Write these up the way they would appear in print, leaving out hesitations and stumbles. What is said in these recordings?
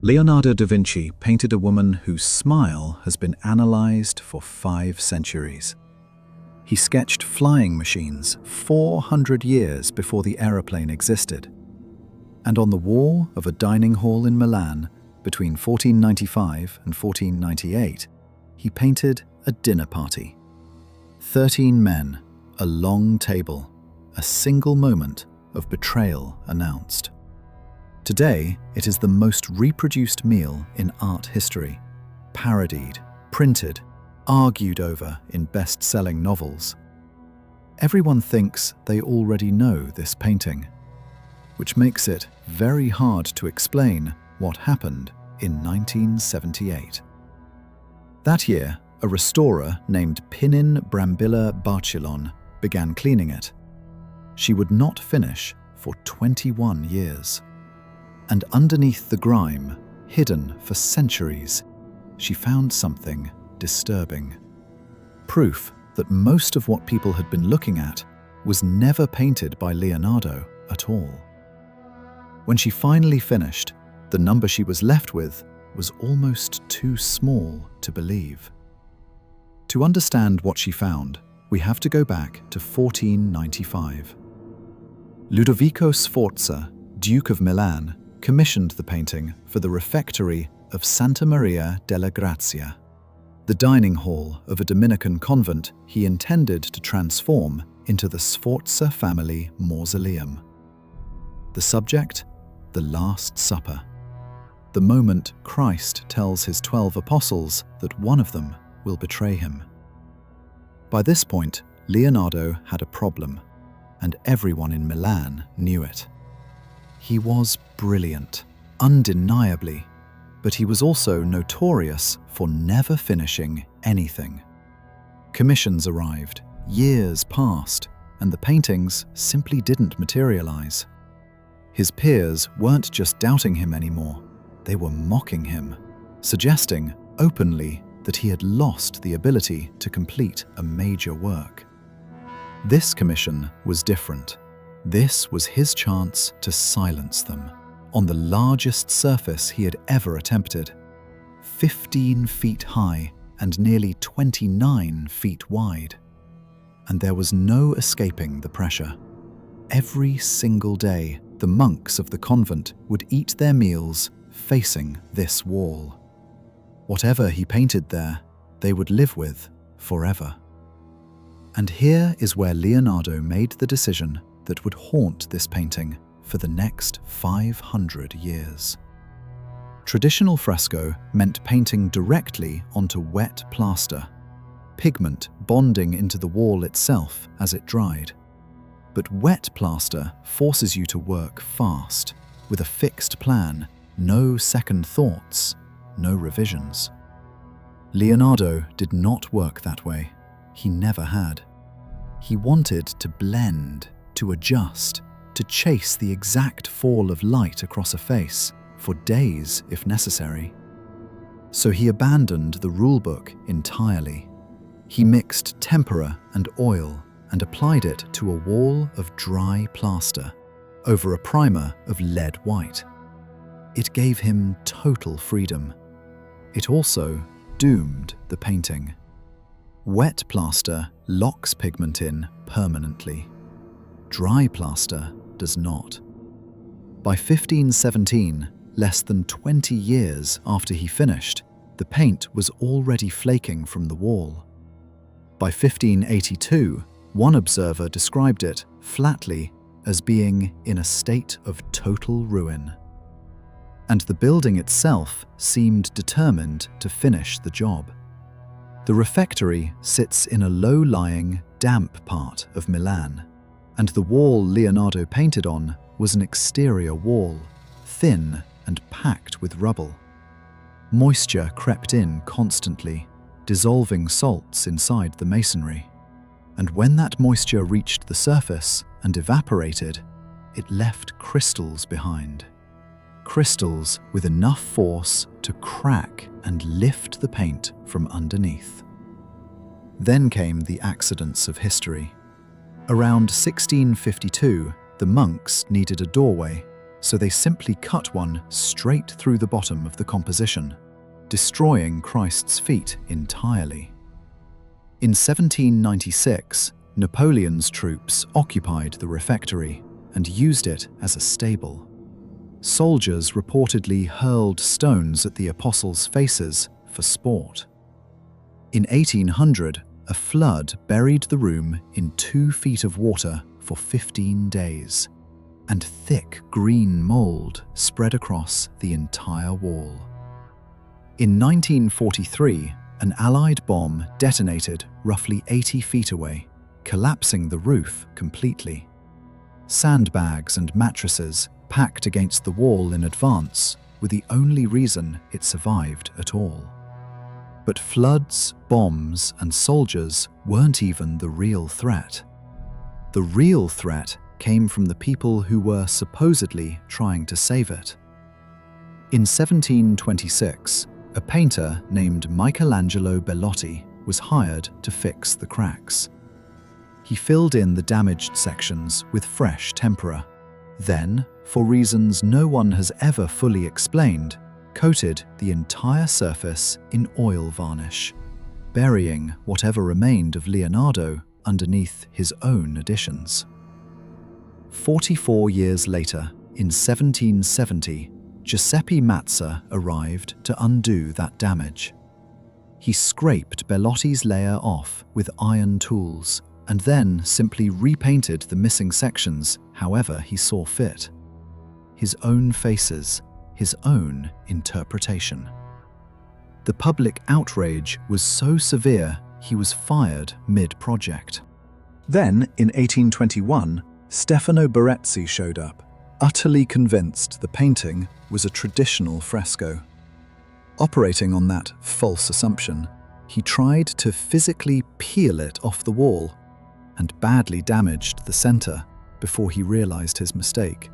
Leonardo da Vinci painted a woman whose smile has been analyzed for 5 centuries. He sketched flying machines 400 years before the aeroplane existed. And on the wall of a dining hall in Milan between 1495 and 1498, he painted a dinner party. 13 men, a long table, a single moment of betrayal announced. Today, it is the most reproduced meal in art history, parodied, printed, argued over in best-selling novels. Everyone thinks they already know this painting, which makes it very hard to explain what happened in 1978. That year, a restorer named Pinin Brambilla Barcellon began cleaning it. She would not finish for 21 years. And underneath the grime, hidden for centuries, she found something disturbing. Proof that most of what people had been looking at was never painted by Leonardo at all. When she finally finished, the number she was left with was almost too small to believe. To understand what she found, we have to go back to 1495. Ludovico Sforza, Duke of Milan, commissioned the painting for the refectory of Santa Maria della Grazia, the dining hall of a Dominican convent he intended to transform into the Sforza family mausoleum. The subject? The Last Supper. The moment Christ tells his 12 apostles that one of them will betray him. By this point, Leonardo had a problem, and everyone in Milan knew it. He was brilliant, undeniably, but he was also notorious for never finishing anything. Commissions arrived, years passed, and the paintings simply didn't materialize. His peers weren't just doubting him anymore, they were mocking him, suggesting openly that he had lost the ability to complete a major work. This commission was different. This was his chance to silence them on the largest surface he had ever attempted, 15 feet high and nearly 29 feet wide. And there was no escaping the pressure. Every single day, the monks of the convent would eat their meals facing this wall. Whatever he painted there, they would live with forever. And here is where Leonardo made the decision that would haunt this painting for the next 500 years. Traditional fresco meant painting directly onto wet plaster, pigment bonding into the wall itself as it dried. But wet plaster forces you to work fast, with a fixed plan, no second thoughts, no revisions. Leonardo did not work that way. He never had. He wanted to blend, to adjust, to chase the exact fall of light across a face, for days if necessary. So he abandoned the rulebook entirely. He mixed tempera and oil and applied it to a wall of dry plaster over a primer of lead white. It gave him total freedom. It also doomed the painting. Wet plaster locks pigment in permanently. Dry plaster does not. By 1517, less than 20 years after he finished, the paint was already flaking from the wall. By 1582, one observer described it flatly as being in a state of total ruin. And the building itself seemed determined to finish the job. The refectory sits in a low-lying, damp part of Milan, and the wall Leonardo painted on was an exterior wall, thin and packed with rubble. Moisture crept in constantly, dissolving salts inside the masonry. And when that moisture reached the surface and evaporated, it left crystals behind. Crystals with enough force to crack and lift the paint from underneath. Then came the accidents of history. Around 1652, the monks needed a doorway, so they simply cut one straight through the bottom of the composition, destroying Christ's feet entirely. In 1796, Napoleon's troops occupied the refectory and used it as a stable. Soldiers reportedly hurled stones at the apostles' faces for sport. In 1800, a flood buried the room in 2 feet of water for 15 days, and thick green mold spread across the entire wall. In 1943, an Allied bomb detonated roughly 80 feet away, collapsing the roof completely. Sandbags and mattresses packed against the wall in advance were the only reason it survived at all. But floods, bombs, and soldiers weren't even the real threat. The real threat came from the people who were supposedly trying to save it. In 1726, a painter named Michelangelo Bellotti was hired to fix the cracks. He filled in the damaged sections with fresh tempera, then, for reasons no one has ever fully explained, coated the entire surface in oil varnish, burying whatever remained of Leonardo underneath his own additions. 44 years later, in 1770, Giuseppe Mazza arrived to undo that damage. He scraped Bellotti's layer off with iron tools and then simply repainted the missing sections however he saw fit. His own faces, his own interpretation. The public outrage was so severe he was fired mid-project. Then, in 1821, Stefano Barezzi showed up, utterly convinced the painting was a traditional fresco. Operating on that false assumption, he tried to physically peel it off the wall and badly damaged the center before he realized his mistake.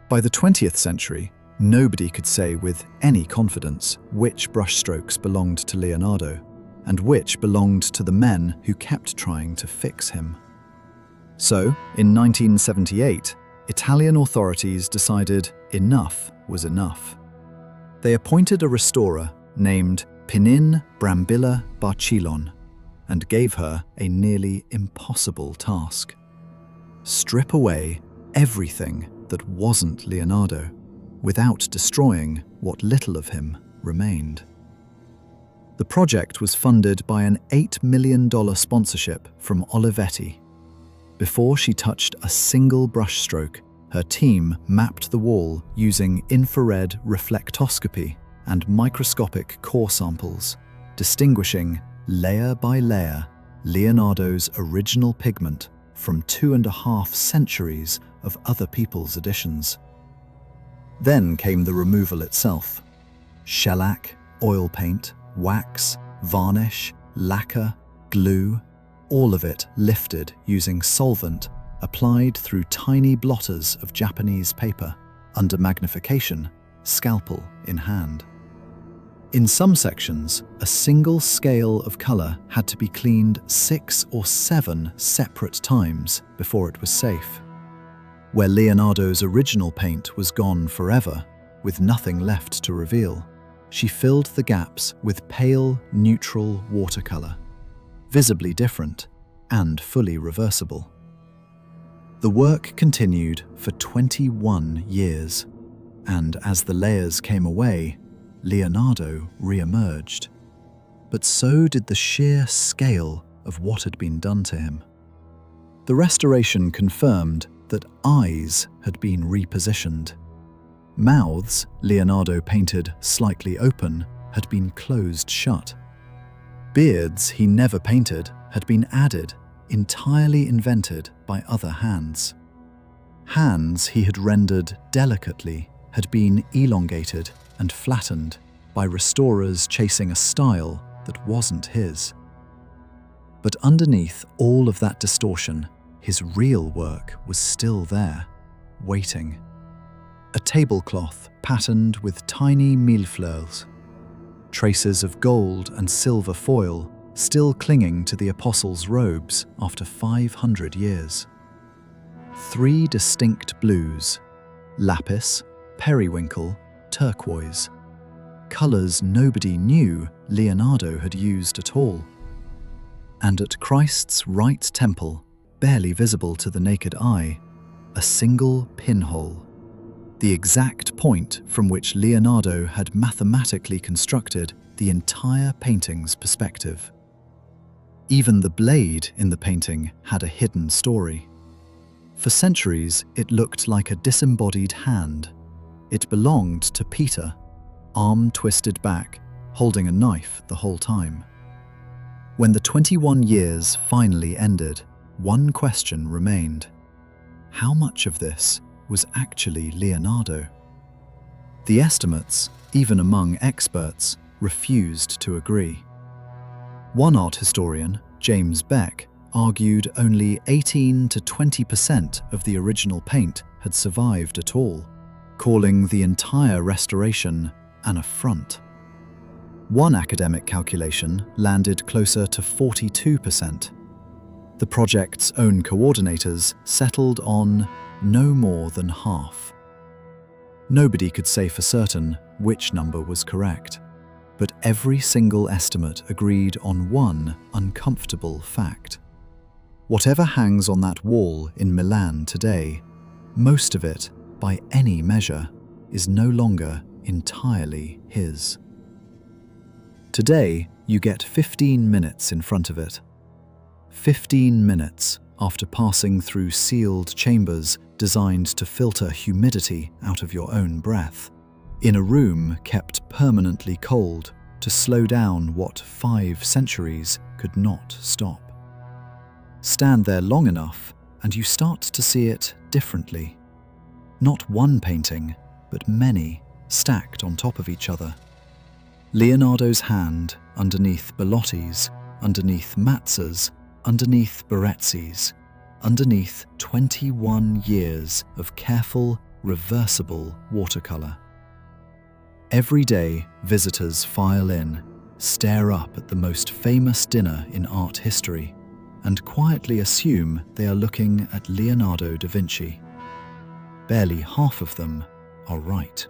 By the 20th century, nobody could say with any confidence which brushstrokes belonged to Leonardo and which belonged to the men who kept trying to fix him. So, in 1978, Italian authorities decided enough was enough. They appointed a restorer named Pinin Brambilla Barcillon and gave her a nearly impossible task: strip away everything that wasn't Leonardo, without destroying what little of him remained. The project was funded by an $8 million sponsorship from Olivetti. Before she touched a single brushstroke, her team mapped the wall using infrared reflectoscopy and microscopic core samples, distinguishing, layer by layer, Leonardo's original pigment from 2.5 centuries of other people's additions. Then came the removal itself. Shellac, oil paint, wax, varnish, lacquer, glue, all of it lifted using solvent applied through tiny blotters of Japanese paper, under magnification, scalpel in hand. In some sections, a single scale of color had to be cleaned 6 or 7 separate times before it was safe. Where Leonardo's original paint was gone forever, with nothing left to reveal, she filled the gaps with pale, neutral watercolor, visibly different and fully reversible. The work continued for 21 years, and as the layers came away, Leonardo re-emerged. But so did the sheer scale of what had been done to him. The restoration confirmed that eyes had been repositioned. Mouths, Leonardo painted slightly open, had been closed shut. Beards he never painted had been added, entirely invented by other hands. Hands he had rendered delicately had been elongated and flattened by restorers chasing a style that wasn't his. But underneath all of that distortion, his real work was still there, waiting. A tablecloth patterned with tiny millefleurs, traces of gold and silver foil still clinging to the apostles' robes after 500 years. 3 distinct blues, lapis, periwinkle, turquoise. Colours nobody knew Leonardo had used at all. And at Christ's right temple, barely visible to the naked eye, a single pinhole, the exact point from which Leonardo had mathematically constructed the entire painting's perspective. Even the blade in the painting had a hidden story. For centuries, it looked like a disembodied hand. It belonged to Peter, arm twisted back, holding a knife the whole time. When the 21 years finally ended, one question remained. How much of this was actually Leonardo? The estimates, even among experts, refused to agree. One art historian, James Beck, argued only 18 to 20% of the original paint had survived at all, calling the entire restoration an affront. One academic calculation landed closer to 42%. The project's own coordinators settled on no more than half. Nobody could say for certain which number was correct, but every single estimate agreed on one uncomfortable fact. Whatever hangs on that wall in Milan today, most of it, by any measure, is no longer entirely his. Today, you get 15 minutes in front of it. 15 minutes after passing through sealed chambers designed to filter humidity out of your own breath, in a room kept permanently cold to slow down what 5 centuries could not stop. Stand there long enough and you start to see it differently. Not one painting, but many stacked on top of each other. Leonardo's hand underneath Bellotti's, underneath Mazza's, underneath Barezzi's, underneath 21 years of careful, reversible watercolour. Every day, visitors file in, stare up at the most famous dinner in art history, and quietly assume they are looking at Leonardo da Vinci. Barely half of them are right.